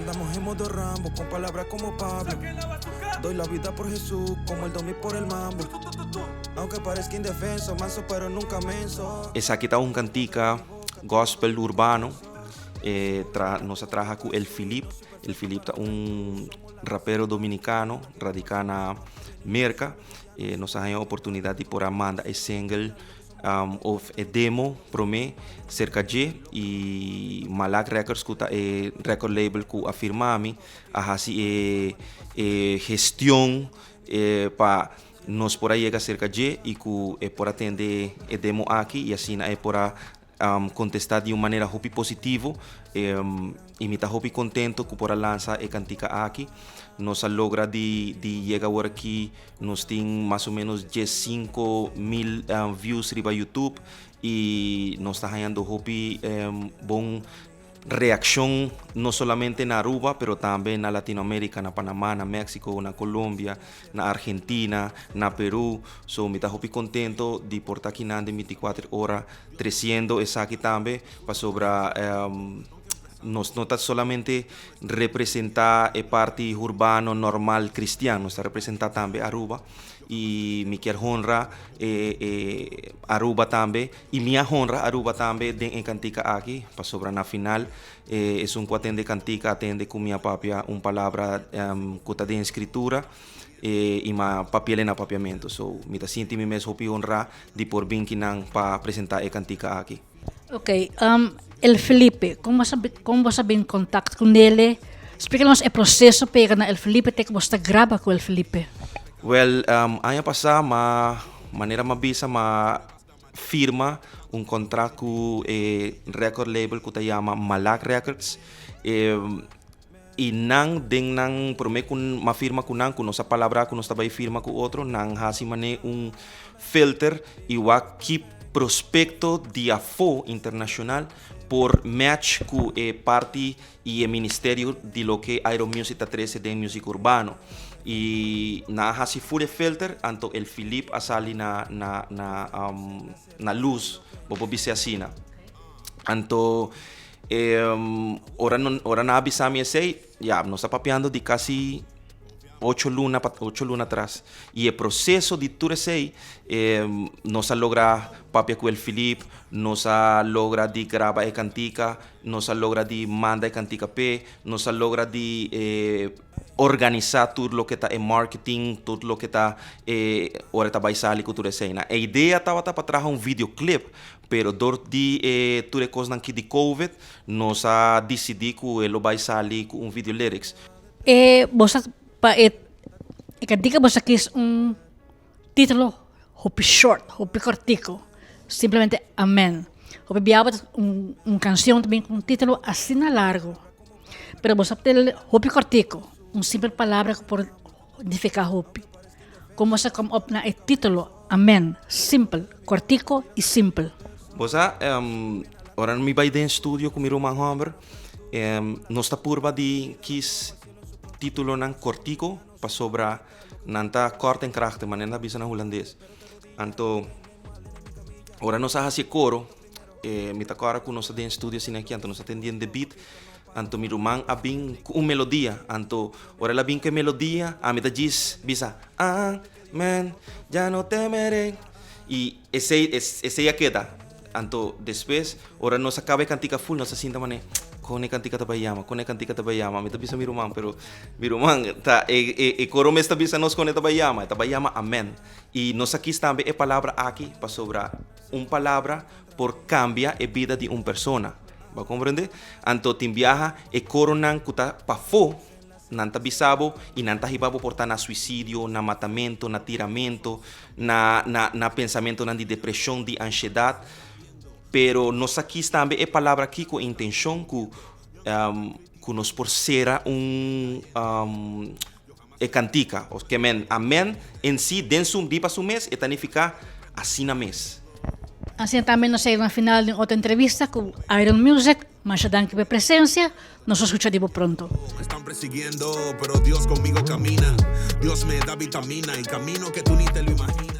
Andamos en modo Rambo, con palabras como Pablo. Doy la vida por Jesús, como el domi por el mambo. Aunque parezca indefenso, manso pero nunca menso. Esa aqui tá cantica gospel urbano. Nos traja com El Filip. El Filip tá rapero dominicano, radicado na Merca. Nos ha a oportunidade de por manda e single of a demo pro me cerca de e Malak Records que record label que afirmami a assim gestão para nos por aí chega cerca de e que por atender a demo aqui e assim é por contestar de uma maneira muito positiva e me está muito contento que por lança a cantica aqui nos logra de chegar aqui nos tem mais ou menos 15,000 views riba YouTube e nos está ganhando muito bom reação não somente na Aruba, pero também na Latinoamérica, na Panamá, na México, na Colômbia, na Argentina, na Peru. So, me está muito contento de por estar aqui na 24 horas, crescendo essa aqui também, para sobrar nos não está solamente representar a parte urbano normal cristiano, está representar também Aruba e me quer honra Aruba também e minha honra Aruba também em cantica aqui para sobrar na final é que atende cantica atende com minha papia palavra que está em escritura e ma papel na papiamento so me está sentindo mesmo honra de por vir para apresentar a cantica aqui. Ok, El Felipe, como você vem em contato com ele? Explica-nos o processo para El Felipe, até que você grava com El Felipe. Well, ano passado, maneira mabisa, firma contrato com record label que se chama Malak Records. E nang promete uma firma com nossa palavra que nós também firma com outro, nang hasi mane filter e keep prospecto de afo internacional por match com parte e ministério de lo que Aero Music está trazendo de música urbano e na hasi fure filter anto El Filip asali na luz bobo bise asina anto ora na abisami sei ya nos está papeando de casi 8 lunas atrás. Y el proceso de Turesei nos logra papia con El Filip, nos logra de grabar a cantica, nos logra de mandar a cantica P, nos logra de organizar todo lo que está en marketing, todo lo que está ahora está baisali con Turesei. La idea estaba para traer videoclip, pero durante tudo coisa aqui de COVID, nos ha decidido que lo baisali con video lyrics. Você cantica você quis título hopi short, hopi cortico, simplesmente Amén. Hopi biaba canção também com título assim largo, pero você tem hopi cortico, simple palavra por significar hopi. Como você come up na título Amén, simple, cortico e simple. Você ora me vai de estúdio com meu irmão Homer, nós está purba de quis título nan cortico para sobra nanta corte en krachten manena bisa na holandês. Anto ora nós hasi coro mi ta cora ku nós de estúdio sin aqui anto nós atendien de beat anto mi rumang abing ku melodia anto ora la bin que melodia a mi ta gis bisa amen ya no temeré e esse ya queda anto después ora nós acaba cantica full nós sinta mané kone cantica tabayama, me bisa mirumang, pero mirumang coro me está bisa nos kone tabayama, amén. Y nos aquí también a palavra aqui para sobrar palavra por cambia a vida de persona. ¿Va a comprender? Anto timbiaja coro nan kuta pa fo nanta bisabo e nanta hibabo por na suicidio, na matamento, na tiramento, na pensamento de depressão, de ansiedade. Pero nos aqui também é palavra aqui com intenção que nos por ser cantica, que amém em si dentro de para su mês e tanificar assim na mês. Assim também nós saímos na final de outra entrevista com Iron Music, mas dan que presencia, nos escucharemos pronto. Me están persiguiendo, pero Dios conmigo camina. Dios me da vitamina y camino que tú ni te lo imaginas.